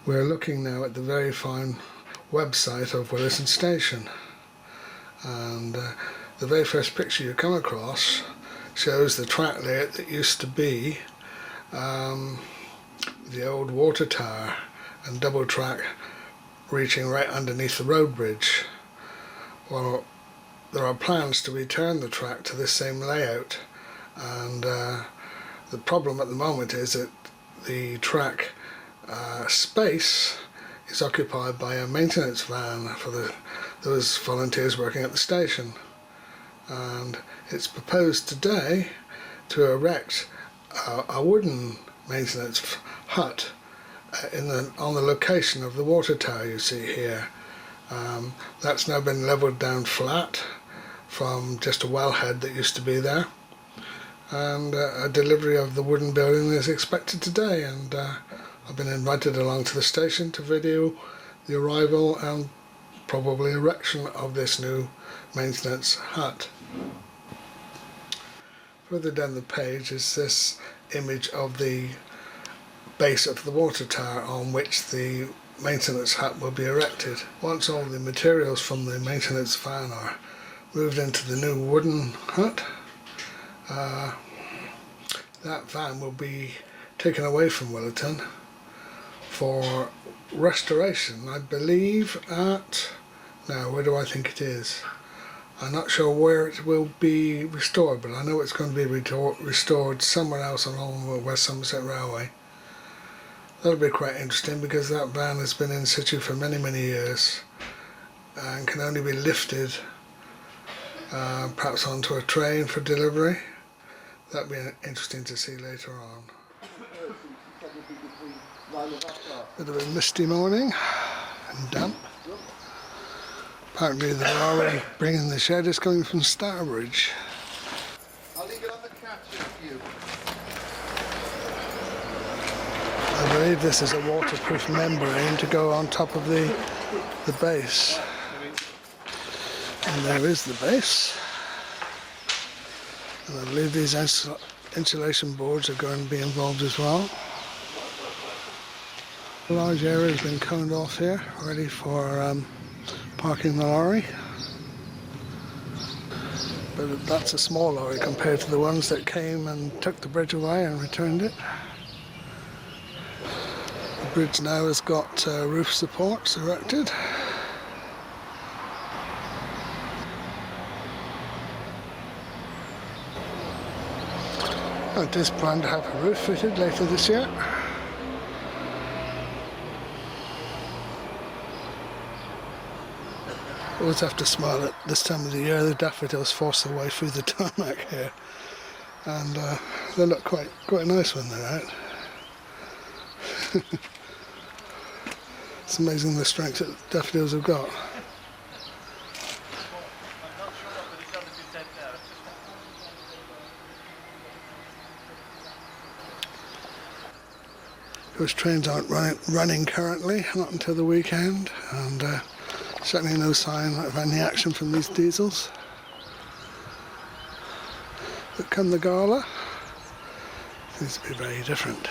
We're looking now at the very fine website of WILLITON Station, and the very first picture you come across shows the track layout that used to be the old water tower and double track reaching right underneath the road bridge. Well, there are plans to return the track to this same layout, and the problem at the moment is that the track space is occupied by a maintenance van for those volunteers working at the station, and it's proposed today to erect a wooden maintenance hut on the location of the water tower you see here. That's now been levelled down flat from just a wellhead that used to be there, and a delivery of the wooden building is expected today, and I've been invited along to the station to video the arrival and probably erection of this new maintenance hut. Further down the page is this image of the base of the water tower on which the maintenance hut will be erected. Once all the materials from the maintenance van are moved into the new wooden hut, that van will be taken away from Williton for restoration, I believe at, now where do I think it is? I'm not sure where it will be restored, but I know it's going to be restored somewhere else along the West Somerset Railway. That'll be quite interesting because that van has been in situ for many years and can only be lifted perhaps onto a train for delivery. That'll be interesting to see later on. Bit of a misty morning and damp. Apparently the lorry bringing the shed is coming from Stourbridge. I'll leave it on the catch for you. I believe this is a waterproof membrane to go on top of the base. And there is the base. And I believe these insulation boards are going to be involved as well. A large area has been coned off here, ready for parking the lorry. But that's a small lorry compared to the ones that came and took the bridge away and returned it. The bridge now has got roof supports erected. It is planned to have a roof fitted later this year. Always have to smile at this time of the year. The daffodils force their way through the tarmac here, and they look quite nice when they're out. It's amazing the strength that daffodils have got. Those trains aren't running currently, not until the weekend, and certainly no sign of any action from these diesels. But come the gala, seems to be very different.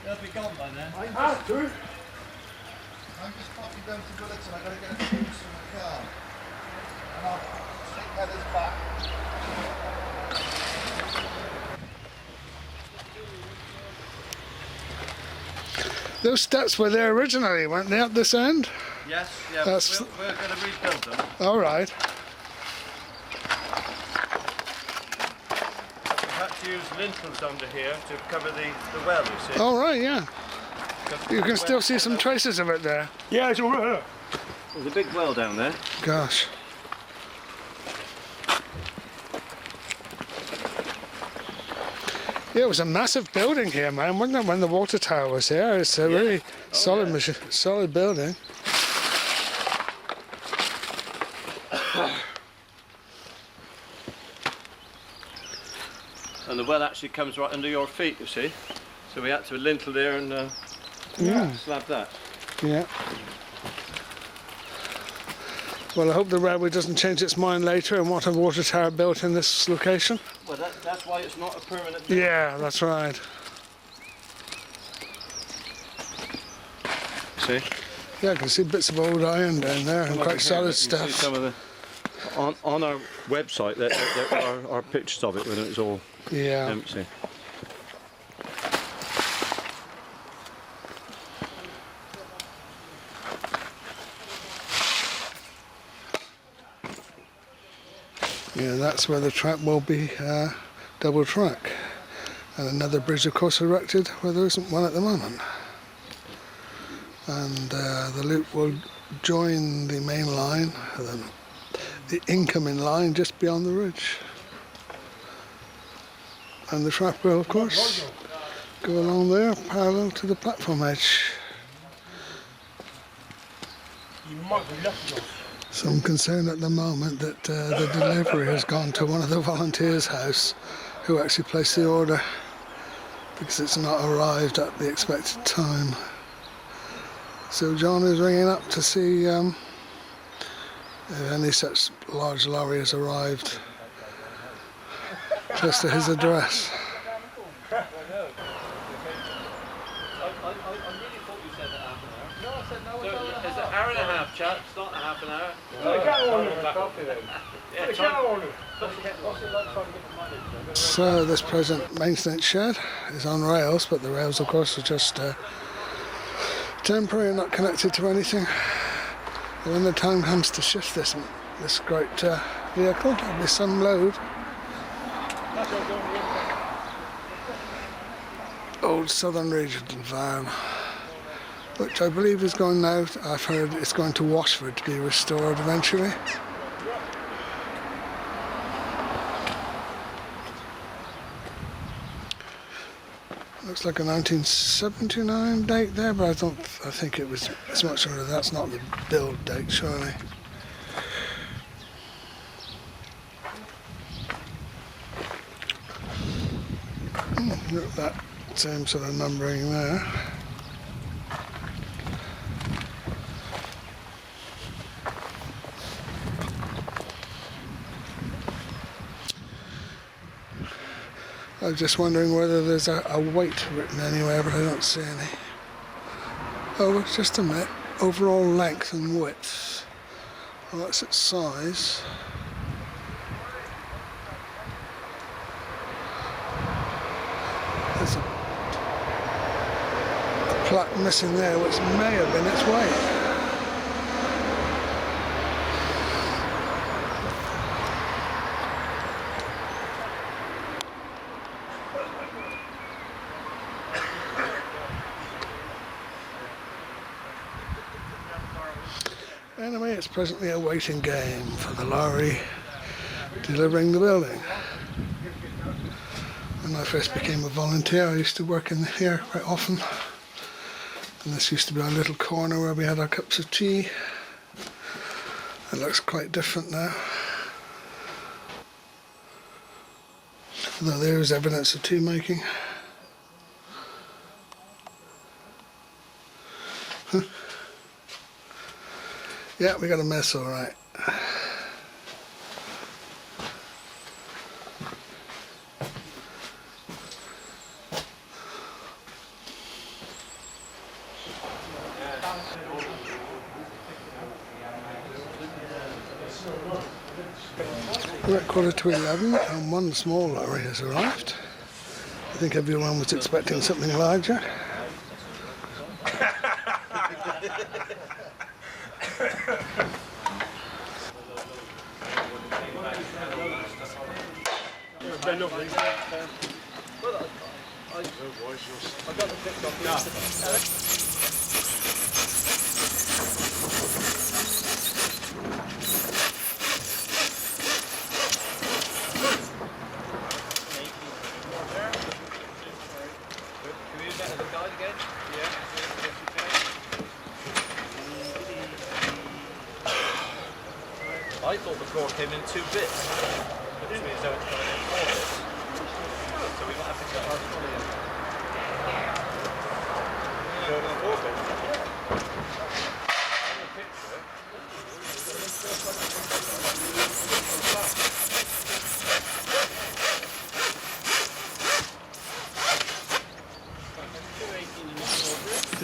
They'll be gone by then. I'm just popping down to Williton. I've got to get a juice from the car. And I'll take Heather's back. Those steps were there originally, weren't they, at this end? Yes, yeah, we're going to rebuild them. All right. We've had to use lintels under here to cover the well, you see. All right, yeah. You can still see some traces of it there. Yeah, it's all right. There's a big well down there. Gosh. Yeah, it was a massive building here, man, wasn't it, when the water tower was here? It's a really solid building. And the well actually comes right under your feet, you see. So we had to lintel there and slab that. Yeah. Well, I hope the railway doesn't change its mind later and want a water tower built in this location. Well, that's why it's not a permanent building. Yeah, that's right. See? Yeah, I can see bits of old iron down there and quite solid You see stuff. some of the on our website there are pictures of it when it's all Yeah. empty. Yeah, that's where the track will be double track. And another bridge, of course, erected where there isn't one at the moment. And the loop will join the main line, the incoming line just beyond the ridge. And the track will, of course, go along there parallel to the platform edge. Some concern at the moment that the delivery has gone to one of the volunteers' house who actually placed the order because it's not arrived at the expected time. So John is ringing up to see if any such large lorry has arrived close to his address. I really thought you said that half an hour. No, I said no. So it's an hour and a half, chat. It's not a half an hour. So this present maintenance shed is on rails, but the rails, of course, are just temporary and not connected to anything. And when the time comes to shift this great vehicle, there'll be some load. Old Southern Regional van, which I believe is going now. I've heard it's going to Washford to be restored eventually. Looks like a 1979 date there, but I think it was as much older. That's not the build date, surely. Look at that same sort of numbering there. I was just wondering whether there's a weight written anywhere, but I don't see any. Oh, just a minute. Overall length and width. Well, that's its size. There's a plaque missing there, which may have been its weight. Anyway, it's presently a waiting game for the lorry delivering the building. When I first became a volunteer, I used to work in here quite often. And this used to be our little corner where we had our cups of tea. It looks quite different now. Although there is evidence of tea making. Yeah, we got a mess, all right. We're at 11:15 and one small lorry has arrived. I think everyone was expecting something larger. got the pick up yesterday. Can we use that as a guide again? Yeah. I thought the core came in 2 bits. But this means that it's coming in 4 bits. So we might have to cut our trolley in. Yeah, 4 bits. On the picture.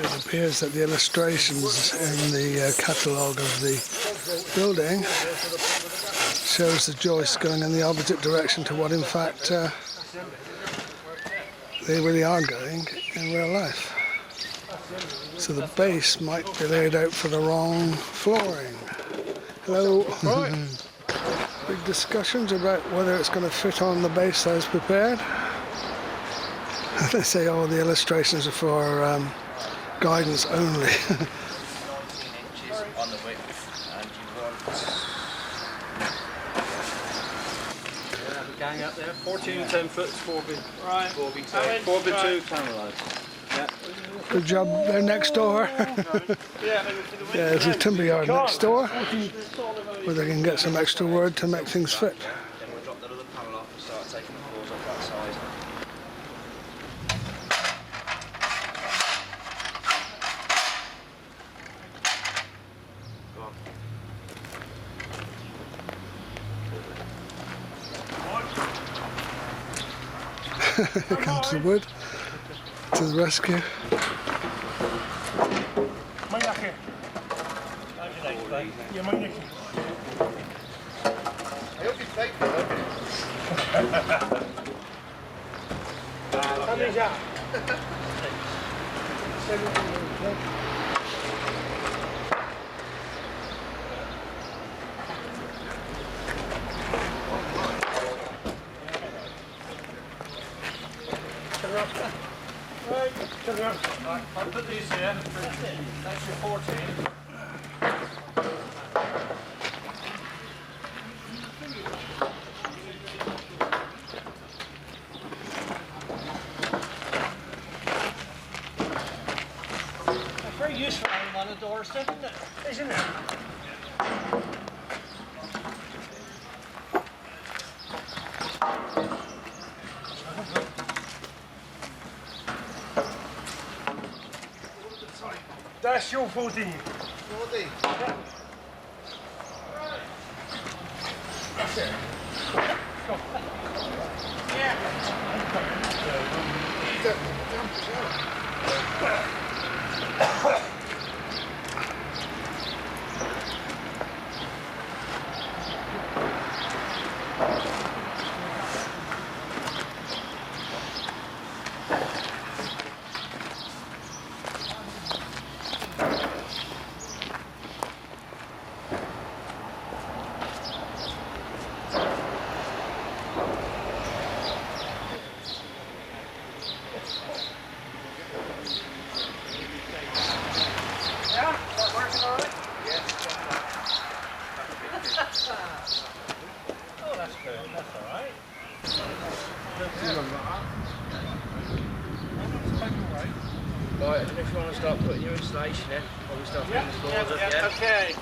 It appears that the illustrations in the catalogue of the building shows the joists going in the opposite direction to what in fact they really are going in real life. So the base might be laid out for the wrong flooring. Hello. Big discussions about whether it's going to fit on the base as prepared. They say, oh, the illustrations are for guidance only. 19 inches on the width, and you want... Have a gang up there. 14 10 foot, 4 bit. Right. 4 bit 2 camera lights. Yeah. Good job, they're next door. Yeah, there's a timber yard next door where they can get some extra wood to make things fit. Then we'll drop that other panel off and start taking the floors off that side. Here comes the wood to the rescue. I hope you take it, I'll put these here. That's your 14. Very useful on the doorstep, isn't it? That's your 14. 40. That's it. Yeah, is that working all right? Oh, that's good. That's all right. Right, and if you want to start putting your installation in, while we start putting the floors up, yeah? Okay.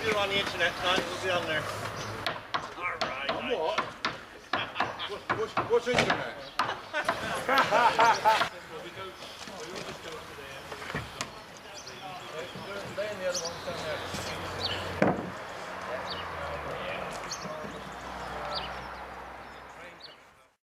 You're on the internet tonight, we'll be on there. All right. What? What's internet?